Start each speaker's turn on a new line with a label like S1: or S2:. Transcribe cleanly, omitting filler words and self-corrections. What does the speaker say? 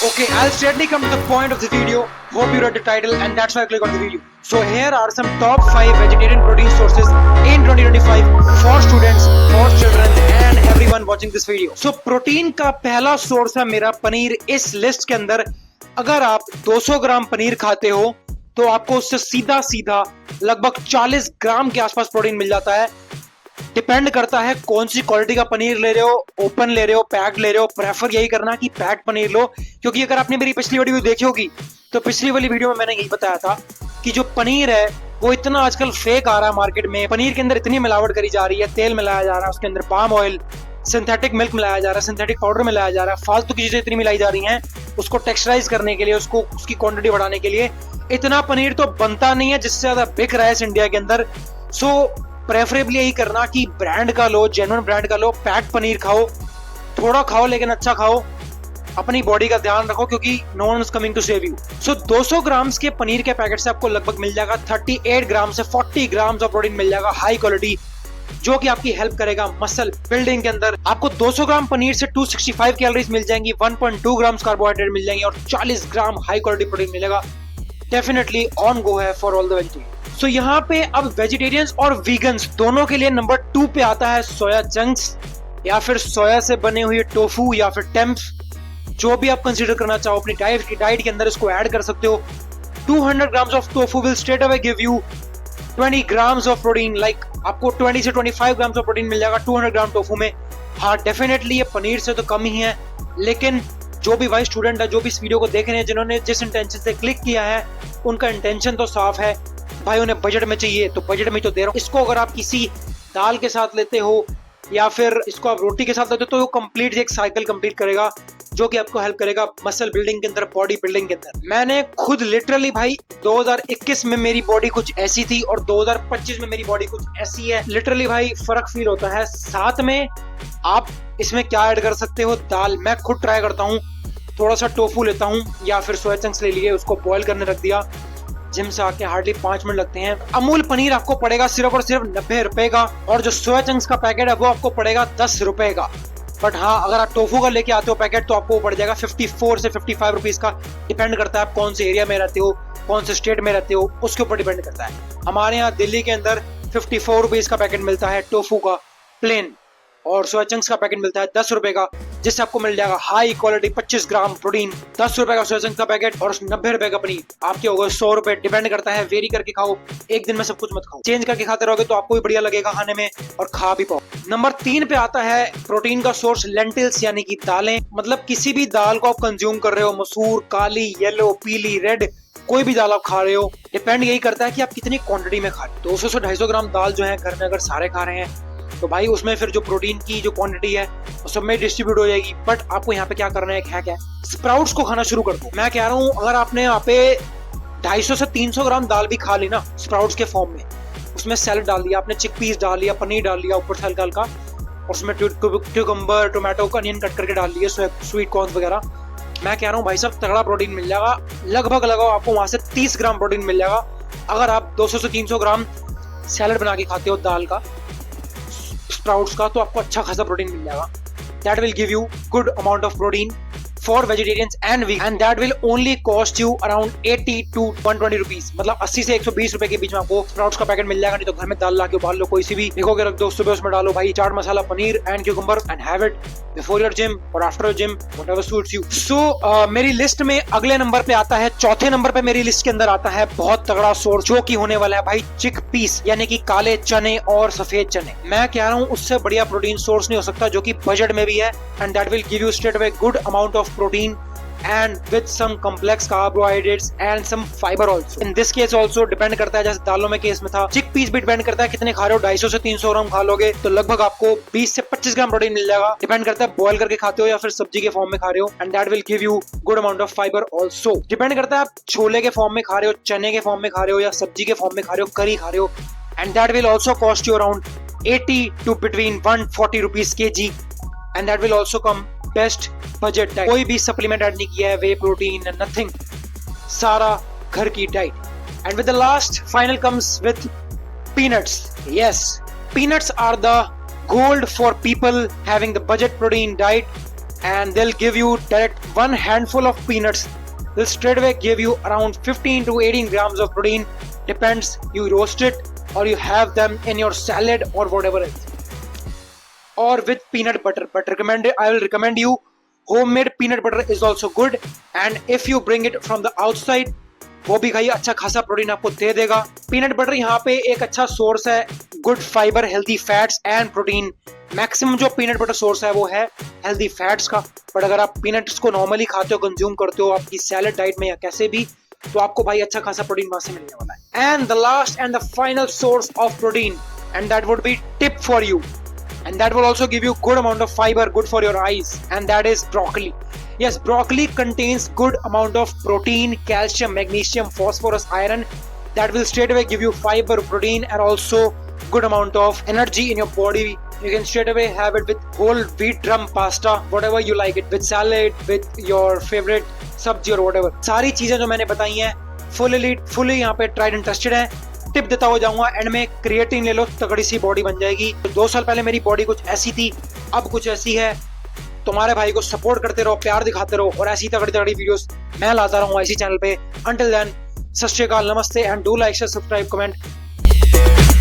S1: Okay, I'll straightly come to the point of the video. Hope you read the title and that's why I click on the video. So here are some top 5 vegetarian protein sources in 2025 for students, for children and everyone watching this video. So protein का पहला source है मेरा पनीर। इस list के अंदर अगर आप 200 ग्राम पनीर खाते हो तो आपको उससे सीधा सीधा लगभग 40 ग्राम के आसपास प्रोटीन मिल जाता है। डिपेंड करता है कौन सी क्वालिटी का पनीर ले रहे हो, ओपन ले रहे हो, पैक्ड ले रहे हो। प्रेफर यही करना कि पैक्ड पनीर लो, क्योंकि अगर आपने मेरी पिछली वीडियो देखी होगी तो पिछली वाली वीडियो में मैंने यही बताया था कि जो पनीर है वो इतना आजकल फेक आ रहा है मार्केट में। पनीर के अंदर इतनी मिलावट करी जा रही है, तेल मिलाया जा रहा है, उसके अंदर पाम ऑयल, सिंथेटिक मिल्क मिलाया जा रहा है, सिंथेटिक पाउडर मिलाया जा रहा है, फालतू की चीजें इतनी मिलाई जा रही हैं उसको टेक्सचराइज करने के लिए, उसको उसकी क्वांटिटी बढ़ाने के लिए। इतना पनीर तो बनता नहीं है जिससे ज्यादा बिक रहा है इस इंडिया के अंदर। सो प्रेफरेबली यही करना कि ब्रांड का लो, जेन्युइन ब्रांड का लो, पैक्ड पनीर खाओ, थोड़ा खाओ लेकिन अच्छा खाओ, अपनी बॉडी का ध्यान रखो क्योंकि no one is coming to save you. So 200 gram के पनीर के पैकेट से आपको लगभग मिल जाएगा 38 ग्राम से 40 ग्राम ऑफ प्रोटीन मिल जाएगा हाई क्वालिटी, जो कि आपकी हेल्प करेगा मसल बिल्डिंग के अंदर। आपको 200 ग्राम पनीर से 265 कैलोरीज मिल जाएंगी, 1.2 ग्राम कार्बोहाइड्रेट मिल जाएंगे और 40 ग्राम हाई क्वालिटी प्रोटीन मिलेगा। डेफिनेटली ऑन गो है फॉर ऑल द वेजिटेरियन। सो यहाँ पे अब वेजिटेरियंस और वीगन्स दोनों के लिए नंबर 2 पे आता है सोया चंक्स या फिर सोया से बने हुए टोफू या फिर टेम्प्स, जो भी आप कंसीडर करना चाहो अपनी डाइट के अंदर इसको ऐड कर सकते हो। 200 grams of tofu will straight away give you 20 grams of protein. Like आपको 20 से 25 ग्राम्स ऑफ प्रोटीन मिल जाएगा 200 ग्राम टोफू में। हाँ, डेफिनेटली ये पनीर से तो कम ही है, लेकिन जो भी वाइस स्टूडेंट है, जो भी इस वीडियो को देख रहे हैं, जिन्होंने जिस इंटेंशन से क्लिक किया है, उनका इंटेंशन तो साफ है भाई, उन्हें बजट में चाहिए तो बजट में तो दे रहा हूँ। इसको अगर आप किसी दाल के साथ लेते हो या फिर इसको आप रोटी के साथ लेते हो तो वो कंप्लीट एक साइकिल कंप्लीट करेगा, जो कि आपको हेल्प करेगा मसल बिल्डिंग के अंदर, बॉडी बिल्डिंग के अंदर। मैंने खुद लिटरली भाई 2021 में मेरी बॉडी कुछ ऐसी थी और 2025 में मेरी बॉडी कुछ ऐसी है। लिटरली भाई फर्क फील होता है। साथ में आप इसमें क्या ऐड कर सकते हो, दाल। मैं खुद ट्राई करता हूँ, थोड़ा सा टोफू लेता हूँ या फिर सोया चंक्स ले लिए, उसको बॉईल करने रख दिया, जिम से आके हार्डली 5 मिनट लगते हैं। अमूल पनीर आपको पड़ेगा सिर्फ और सिर्फ 90 रुपए का और जो सोया चंक्स का पैकेट है वो आपको पड़ेगा 10 रुपए का। बट हाँ, अगर आप टोफू का लेके आते हो पैकेट तो आपको पड़ जाएगा 54 से 55 रुपीज का। डिपेंड करता है आप कौन से एरिया में रहते हो, कौन से स्टेट में रहते हो, उसके ऊपर डिपेंड करता है। हमारे यहाँ दिल्ली के अंदर 54 रुपीज का पैकेट मिलता है टोफू का प्लेन, और सोया चंक्स का पैकेट मिलता है 10 रुपए का, जिससे आपको मिल जाएगा हाई क्वालिटी 25 ग्राम प्रोटीन। 10 रुपए का सोया चंक्स का पैकेट और 90 रुपए का पनीर, आपके होगा 100 रुपए। डिपेंड करता है, वेरी करके खाओ, एक दिन में सब कुछ मत खाओ, चेंज करके खाते रहोगे तो आपको भी बढ़िया लगेगा खाने में और खा भी पाओ। नंबर 3 पे आता है प्रोटीन का सोर्स लेंटिल्स, यानी कि दालें। मतलब किसी भी दाल को आप कंज्यूम कर रहे हो, मसूर, काली, येलो, पीली, रेड, कोई भी दाल आप खा रहे हो, डिपेंड यही करता है कि आप कितनी क्वांटिटी में खा रहे हो। 200 से 250 ग्राम दाल जो है घर में अगर सारे खा रहे हैं तो भाई उसमें फिर जो प्रोटीन की जो क्वांटिटी है वो सब में डिस्ट्रीब्यूट हो जाएगी। बट आपको यहाँ पे क्या करना है क्या स्प्राउट्स को खाना शुरू कर दो। मैं कह रहा हूँ अगर आपने यहाँ पे 250 से 300 ग्राम दाल भी खा ली ना स्प्राउट्स के फॉर्म में, उसमें सैलड डाल दिया आपने, चिकपीस डाल लिया, पनीर डाल लिया ऊपर से हल्का हल्का, उसमें क्यूकम्बर, टोमेटो का अनियन कट करके डाल लिए, स्वीट कॉर्न वगैरह, मैं कह रहा हूँ भाई साहब तगड़ा प्रोटीन मिल जाएगा। लगभग लगाओ आपको वहां से 30 ग्राम प्रोटीन मिल जाएगा। अगर आप 200 से 300 ग्राम सैलड बना के खाते हो दाल का, स्प्राउट्स का, तो आपको अच्छा खासा प्रोटीन मिल जाएगा। That will give you good amount of protein for vegetarians and vegan, and that will only cost you around 80 to 120 rupees। मतलब 80 से 120 रुपए के बीच में आपको स्प्राउट्स का पैकेट मिल जाएगा। नहीं तो घर में दाल ला के उबाल लो, कोई सी भी भिगो के रख दो, सुबह उसमें डालो भाई chaat masala, paneer and cucumber and have it before your gym और after your gym, whatever suits you. So मेरी लिस्ट में अगले नंबर पे आता है, चौथे नंबर पे मेरी लिस्ट के अंदर आता है बहुत तगड़ा सोर्स, जो की होने वाला है भाई चिक पीस, यानी कि काले चने और सफेद चने। मैं कह रहा हूँ उससे बढ़िया प्रोटीन सोर्स नहीं हो सकता, जो कि बजट में भी है, and that will give you straight away good amount of protein and with some complex carbohydrates and some fiber also। in this case also depend करता है, जैसे दालों में केस में था, चिकपीस भी डिपेंड करता है कितने खा रहे हो। 250 से 300 ग्राम खा लोगे तो लगभग आपको 20 से 25 ग्राम प्रोटीन मिल जाएगा। डिपेंड करता है बॉयल करके खाते हो या फिर सब्जी के फॉर्म में खा रहे हो, and that will give you good amount of fibre also. Depend करता है आप छोले के फॉर्म में खा रहे हो, चने के फॉर्म में खा रहे हो या सब्जी के फॉर्म में खा रहे हो, करी खा रहे हो, and that will also cost you around 80 to between 140 rupees kg, and that will also come best budget diet. कोई भी सप्लीमेंट ऐड नहीं किया है, वे प्रोटीन नथिंग, सारा घर की diet. And with the last final comes with peanuts. Yes, peanuts are the gold for people having the budget protein diet and they'll give you direct one handful of peanuts. They'll straight away give you around 15 to 18 grams of protein. Depends, you roast it or you have them in your salad or whatever else. Or with peanut butter. But I will recommend you homemade peanut butter is also good. And if you bring it from the outside, वो भी खाइए, अच्छा खासा protein आपको दे देगा. Peanut butter यहाँ पे एक अच्छा सोर्स है good fibre, healthy fats and protein. Maximum जो पीनट बटर सोर्स है वो है हेल्दी फैट्स का. बट अगर आप पीनट्स को नॉर्मली खाते हो, कंज्यूम करते हो आपकी सैलड डाइट में या कैसे भी, तो आपको भाई अच्छा खासा प्रोटीन वहां से मिलने वाला है. And the last and the final source of protein, and that would be tip for you, and that will also give you good amount of fiber, good for your eyes, and that is broccoli. Yes, broccoli contains good amount of protein, calcium, magnesium, phosphorus, iron that will straight away give you fiber, protein, and also good amount of energy in your body. You can straight away have it with whole wheat drum pasta, whatever you like it, with salad, with your favorite sabji or whatever. सारी चीजें जो मैंने बताई हैं fully यहाँ पे tried and tested है. Tip देता हो जाऊंगा एंड में, क्रिएटिन ले लो, तगड़ी सी बॉडी बन जाएगी. 2 साल पहले मेरी बॉडी कुछ ऐसी थी, अब कुछ ऐसी है. तुम्हारे भाई को सपोर्ट करते रहो, प्यार दिखाते रहो, और ऐसी तगड़ी तगड़ी वीडियोस मैं लाता रहूंगा इसी चैनल पे. अंटिल देन, सत श्री अकाल, नमस्ते, and do like, share, subscribe, comment.